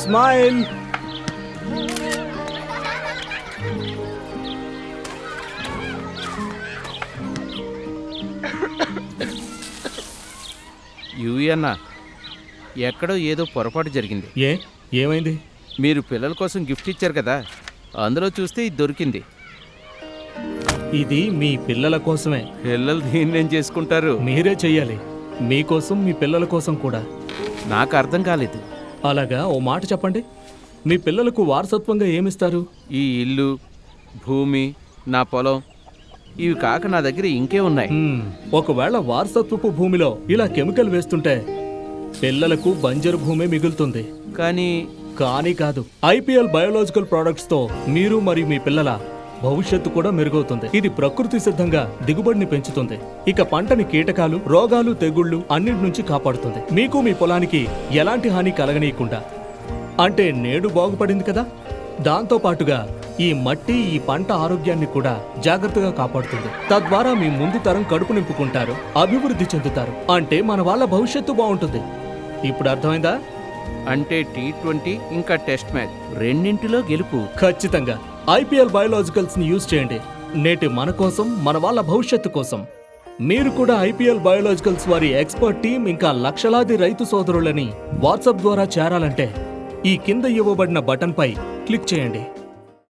Smile. UV అన్న, ఎక్కడో ఏదో పొరపాటు జరిగింది. ఏమైంది? మీరు పిల్లల కోసం గిఫ్ట్ ఇచ్చారు కదా, అందులో చూస్తే ఇది దొరికింది. ఇది మీ పిల్లల కోసమే. పిల్లలు దీన్నేం చేసుకుంటారు? మీరే చెయ్యాలి, మీకోసం మీ పిల్లల కోసం కూడా. నాకు అర్థం కాలేదు. అలాగా, ఓ మాట చెప్పండి, మీ పిల్లలకు వారసత్వంగా ఏమిస్తారు? ఈ ఇల్లు, భూమి, నా పొలం, ఇవి కాక నా దగ్గర ఇంకే ఉన్నాయి. ఒకవేళ వారసత్వపు భూమిలో ఇలా కెమికల్ వేస్తుంటే పిల్లలకు బంజరు భూమి మిగులుతుంది. కానీ కాదు, ఐపీఎల్ బయోలాజికల్ ప్రొడక్ట్స్ తో మీరు మరియు మీ పిల్లల భవిష్యత్తు కూడా మెరుగవుతుంది. ఇది ప్రకృతి సిద్ధంగా దిగుబడిని పెంచుతుంది. ఇక పంటని కీటకాలు, రోగాలు, తెగుళ్లు అన్నిటి నుంచి కాపాడుతుంది. మీకు మీ పొలానికి ఎలాంటి హాని కలగనీయకుండా. అంటే నేడు బాగుపడింది కదా, దాంతో పాటుగా ఈ మట్టి, ఈ పంట ఆరోగ్యాన్ని కూడా జాగ్రత్తగా కాపాడుతుంది. తద్వారా మీ ముందు తరం కడుపు నింపుకుంటారు, అభివృద్ధి చెందుతారు. అంటే మన వాళ్ళ భవిష్యత్తు బాగుంటుంది. ఇప్పుడు అర్థమైందా? అంటే T20 ఇంకా టెస్ట్ మ్యాచ్ రెండింటిలో గెలుపు ఖచ్చితంగా. ఐపీఎల్ బయోలాజికల్స్ ని యూజ్ చేయండి, నేటి మన కోసం, మన వాళ్ళ భవిష్యత్తు కోసం. మీరు కూడా ఐపీఎల్ బయోలాజికల్స్ వారి ఎక్స్పర్ట్ టీం ఇంకా లక్షలాది రైతు సోదరులని వాట్సాప్ ద్వారా చేరాలంటే ఈ కింద ఇవ్వబడిన బటన్ పై క్లిక్ చేయండి.